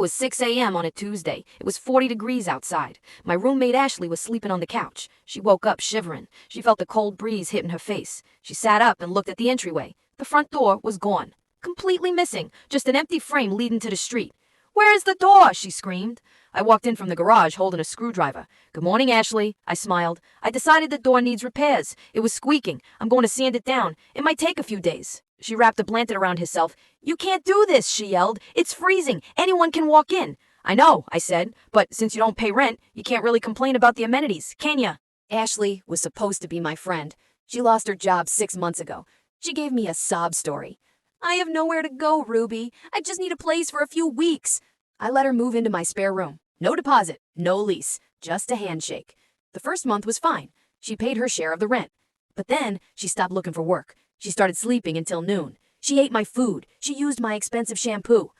It was 6 a.m. on a Tuesday. It was 40 degrees outside. My roommate Ashley was sleeping on the couch. She woke up shivering. She felt the cold breeze hitting her face. She sat up and looked at the entryway. The front door was gone. Completely missing. Just an empty frame leading to the street. "Where is the door?" she screamed. I walked in from the garage holding a screwdriver. "Good morning, Ashley," I smiled. "I decided the door needs repairs. It was squeaking. I'm going to sand it down. It might take a few days." She wrapped a blanket around herself. "You can't do this," she yelled. "It's freezing. Anyone can walk in." "I know," I said, "but since you don't pay rent, you can't really complain about the amenities, can ya?" Ashley was supposed to be my friend. She lost her job 6 months ago. She gave me a sob story. "I have nowhere to go, Ruby. I just need a place for a few weeks." I let her move into my spare room. No deposit, no lease, just a handshake. The first month was fine. She paid her share of the rent. But then she stopped looking for work. She started sleeping until noon. She ate my food. She used my expensive shampoo.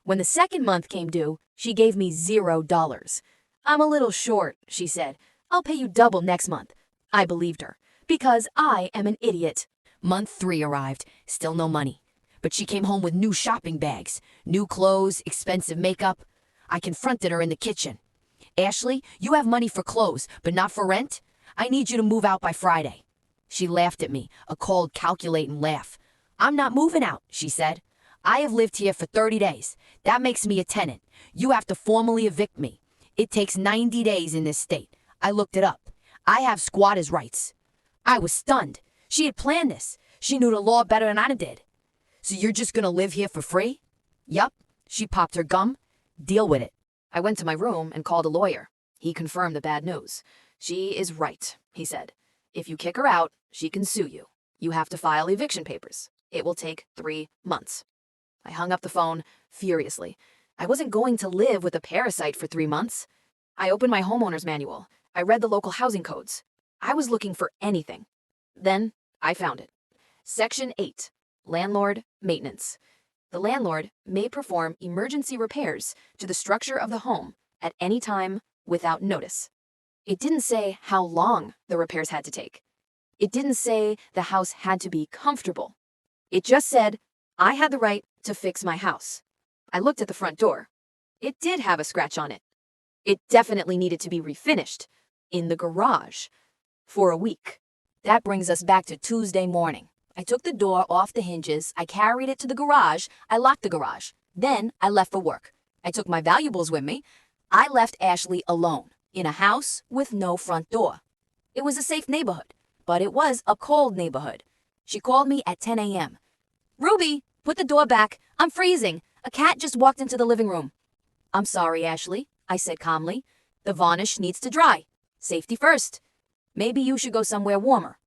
When the second month came due, she gave me $0. "I'm a little short," she said. "I'll pay you double next month." I believed her, because I am an idiot. Month 3 arrived, still no money. But she came home with new shopping bags, new clothes, expensive makeup. I confronted her in the kitchen. "Ashley, you have money for clothes, but not for rent? I need you to move out by Friday." She laughed at me, a cold, calculating laugh. "I'm not moving out," she said. "I have lived here for 30 days. That makes me a tenant. You have to formally evict me. It takes 90 days in this state. I looked it up. I have squatters' rights." I was stunned. She had planned this. She knew the law better than I did. "So you're just gonna live here for free?" "Yup." She popped her gum. "Deal with it." I went to my room and called a lawyer. He confirmed the bad news. "She is right," he said. "If you kick her out, she can sue you. You have to file eviction papers. It will take 3 months. I hung up the phone furiously. I wasn't going to live with a parasite for 3 months. I opened my homeowner's manual. I read the local housing codes. I was looking for anything. Then I found it. Section 8, Landlord Maintenance. The landlord may perform emergency repairs to the structure of the home at any time without notice. It didn't say how long the repairs had to take. It didn't say the house had to be comfortable. It just said I had the right to fix my house. I looked at the front door. It did have a scratch on it. It definitely needed to be refinished in the garage for a week. That brings us back to Tuesday morning. I took the door off the hinges. I carried it to the garage. I locked the garage. Then I left for work. I took my valuables with me. I left Ashley alone in a house with no front door. It was a safe neighborhood, but it was a cold neighborhood. She called me at 10 a.m. "Ruby, put the door back. I'm freezing. A cat just walked into the living room." "I'm sorry, Ashley," I said calmly. "The varnish needs to dry. Safety first. Maybe you should go somewhere warmer."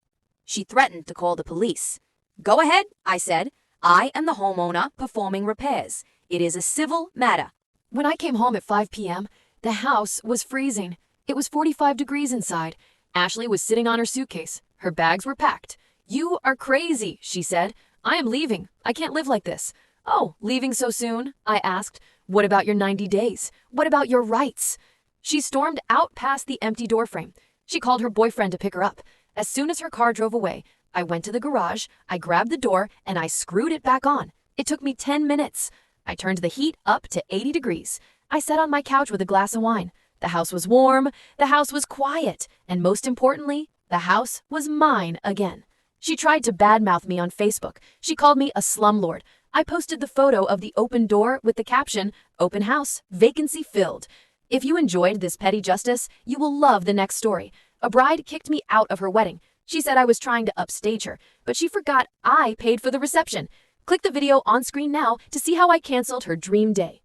She threatened to call the police. "Go ahead," I said. "I am the homeowner performing repairs. It is a civil matter." When I came home at 5 p.m., the house was freezing. It was 45 degrees inside. Ashley was sitting on her suitcase. Her bags were packed. "You are crazy," she said. "I am leaving. I can't live like this." "Oh, leaving so soon?" I asked. "What about your 90 days? What about your rights?" She stormed out past the empty doorframe. She called her boyfriend to pick her up. As soon as her car drove away, I went to the garage, I grabbed the door, and I screwed it back on. It took me 10 minutes. I turned the heat up to 80 degrees. I sat on my couch with a glass of wine. The house was warm, the house was quiet, and most importantly, the house was mine again. She tried to badmouth me on Facebook. She called me a slumlord. I posted the photo of the open door with the caption, "Open house, vacancy filled." If you enjoyed this petty justice, you will love the next story. A bride kicked me out of her wedding. She said I was trying to upstage her, but she forgot I paid for the reception. Click the video on screen now to see how I canceled her dream day.